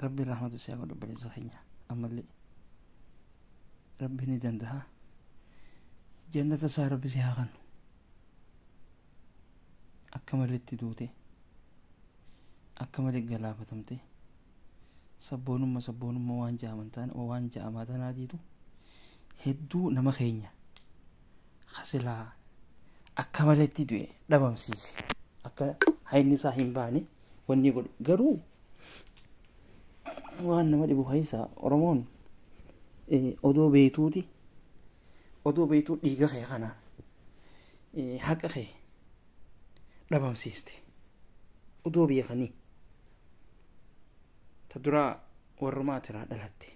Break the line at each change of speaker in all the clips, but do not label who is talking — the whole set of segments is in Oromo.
ربي رحمة السياق ربي لزخينيا أما اللي ربي ندندها جنة سار بسياغن أكمل التدوتي أكمل الجلافة تمتي سبون ما وان جامنتان وان جامتان هاديتو هدو نما خينيا خسلا أكمل التدوي دبم سيسي أكا هاي صاحين باني وني يقول قرو وأنا ما دبو هايسا أرمون أدو بيتوتي أدو بيتو ديغا خي خنا حق خي دبم سيستي أدو بيخني تدرا ورمات را دلتي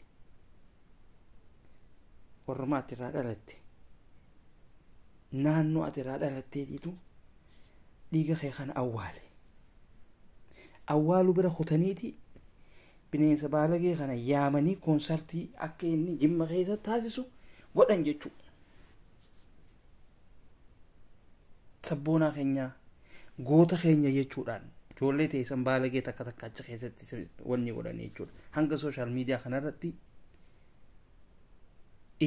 ورمات را دلتي نانو أترا دلتي ديتو ديغا خي خنا أولو برا ختنيتي bineensa baalagee kana yaamanii koonsartii akka inni jimma keessa taasisu godhan jechuu sabboonaa keenya goota keenya jechuudhaan ijoollee teessan baalagee takka takka achi keessatti wanni godhan jechuudha hanga sooshaal miidiyaa kanarratti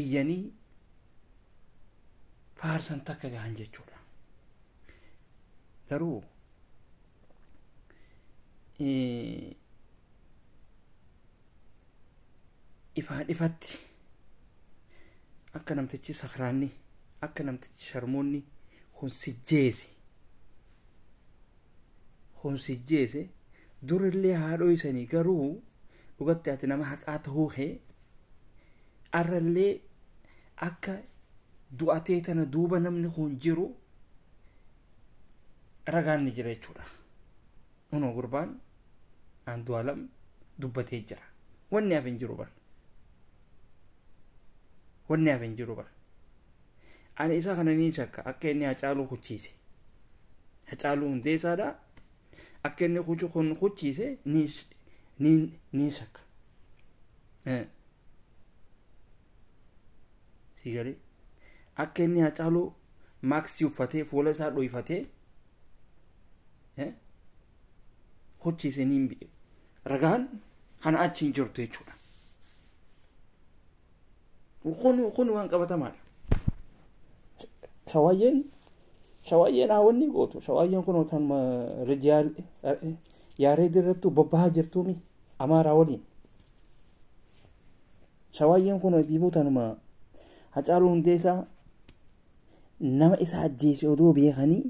iyyanii faarsan takka gahan jechuudha garuu ifaan ifatti akka namtichi sakraanni akka namtichi sharmoonni khonsijjeese durillee haadhoo isanii garuu dhugatti ati nama haqaa ta'uu kee arrallee akka du'atee tana duuba namni kun jiru ragaan ni jira jechuudha unoo gurbaan Andu'aalam dubbatee jira wanni hafe hin jiru bar wanni hafe hin jiru bar ani isa kana ni shakka akka inni Hacaaluu hucciise Hacaaluu Hundeessaadha akka inni kun hucciise ni shakka sigari akka inni Hacaaluu maaksii uffatee fuula isaa dho'ifatee hucciise ni mbi'e ragaan kana achi hin jirtu jechuudha kun waan qabatamaadha shawaayeen haawwanni gootu shawaayeen kun otan rijaal yaaree dirrattu bobbahaa jirtuumi amaaraa waliin shawaayeen kun diibuutanuma Hacaaluu Hundeessaa nama isa ajjeese odoo beekanii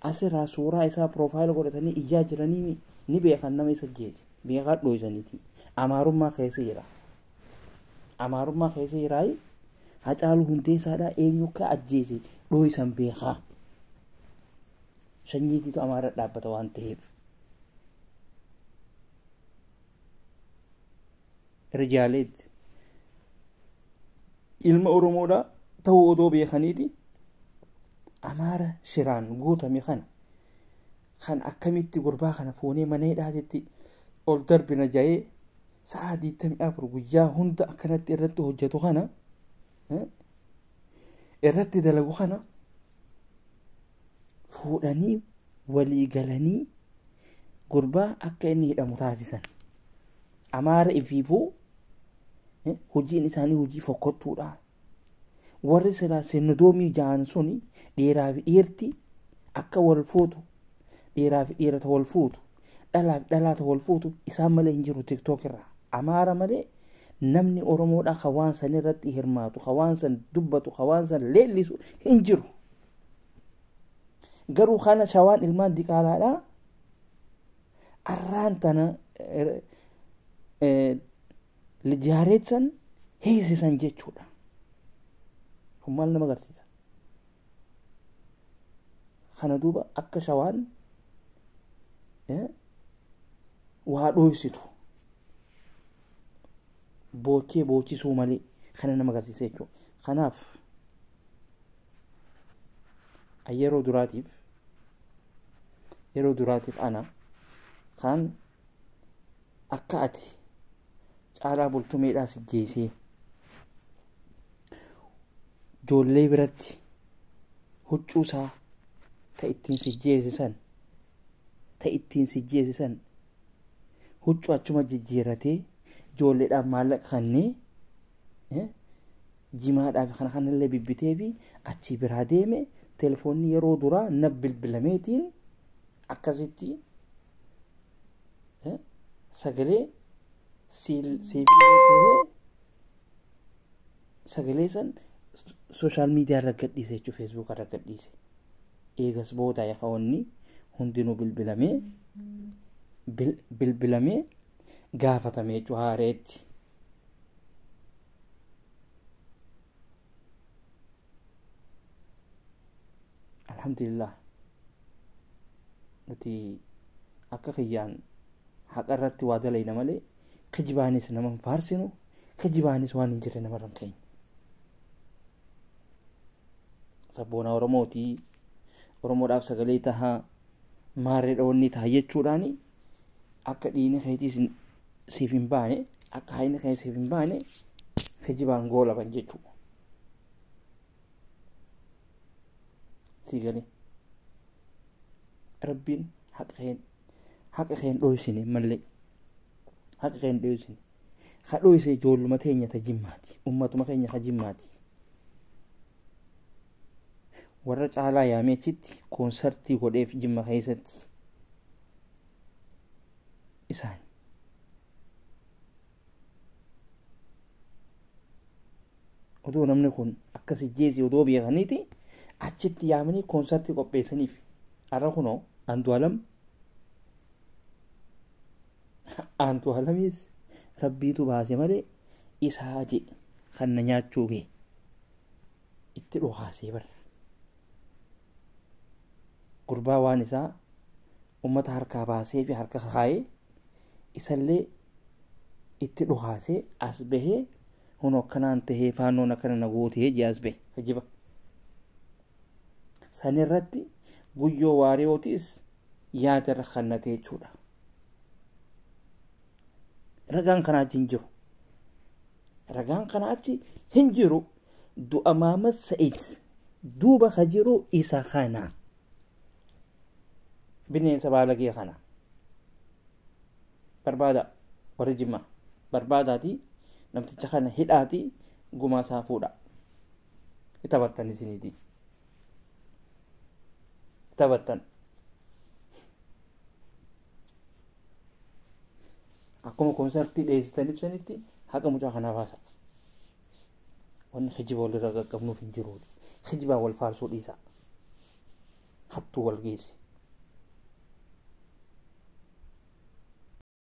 asirraa suuraa isaa piroofaayil godhatanii iyyaa jiranii ni beekan nama isa ajjeese beekaa dho'isaniiti amaarummaa keessa jira Hacaaluu Hundeessaadha eenyu akka ajjeese dho'isan beekaa sanyiitiitu amaara dhaabbata waan ta'eef rijaaleetti ilma Oromoodha ta'uu odoo beekaniiti amaara shiraan guutame kan akkamitti gurbaa kana fuunee mana hidhaatti ol darbina ja'ee sa'a 24 guyyaa hunda akkanatti irratti hojjetu kana irratti dalagu kana fuudhanii walii galanii gurbaa akka inni hidhamu taasisan amaara ifiifuu hojiin isaanii hojii fokkottuudha warri silaa seendoomii ja'an suni dheeraa fi dhiirti akka wal fuutu dheeraa fi dhiirata wal fuutu dhalaa fi dhalaata wal fuutu isaan malee hin jiru tiktook irraa amaara malee namni Oromoodha hawaan san irratti hirmaatu hawaan san dubbatu hawaan san leellisu hin jiru garuu kana shawaan ilmaan diqaalaadha arraan tana lijaareetsan heesisan jechuudha kun maal nama agarsiisa kana duuba akka shawaan waa dhoysitu bookee boochisuu malee kana nama agarsiisa jechuudha kanaaf yeroo duraatiif ana kan akka ati Caalaa Bultumeedhaa sijjeesee ijoollee biratti huccuusaa ta ittiin si jeesisan huccuu achuma jijjiiratee ijoolleedhaaf maallaqa kannee jimaadhaaf kana kanallee bibbitee fi achi biraa deeme telefoonni yeroo duraa nab bilbilameetiin akkasitti sagalee siivilii sagalee san sooshaal miidiyaa irra gadhiise jechuudha feesbuuk irra gadhiise eegas booda yaka'oonni hundinuu bilbilamee gaafatame jechuudha haareetti. Alhamdulillah nuti akka kiyyaan haqa irratti waa dalayna malee kijibaanis nama hin faarsinu kijibaanis waan hin jirre namarra hin keenye. Sabboonaa Oromootii Oromoodhaaf sagalee tahaa maarree dhawanni taha jechuudhaani akka dhiini keetiis siif hin baane akka hayni kee siif hin baane kijibaan goolaban jechuudha. Sigalee rabbiin haqa keen dhoysine malee haqa keen dhoysine ka dhoyse ijoolluma teenya ta jimmaati ummatuma keenya ka jimmaati warra caalaa yaameechitti koonsartii godheef jimma keessatti isaan odoo namni kun akkasi jeesi odoo beekaniiti achitti yaamanii koonsartii qopheessaniif har'a kunoo Andu'aalamiis rabbiitu baase malee isaa jedhe kan na nyaachuu ga'e itti dhokaasee bara gurbaa waan isaa ummata harkaa baasee fi harka kaayee isallee itti dhokaasee as bahee hun akkanaan tahee faannoon akkana na gootee jee as bahe kajiba sanirratti guyyoo waariyootis yaada irra kannatee jechuudha. Ragaan kanaa achi hin jiru. Ragaan kanaa achi hin jiru. Du'a Maamad Sa'id duuba ka jiru isa kana. Bineensa baalagee kana. Barbaada warri Jimmaa. Barbaadaati namticha kana hidhaati gumaa isaa fuudha. Taphattan isiniiti. Taphattan. Akkuma koonsartii dheessitan ibsanitti haqa mucaa kanaa baasa. Wanni kijiba walirra qaqqabnuuf hin jiru. Kijibaa wal faarsuu dhiisa. Hattuu wal geesse.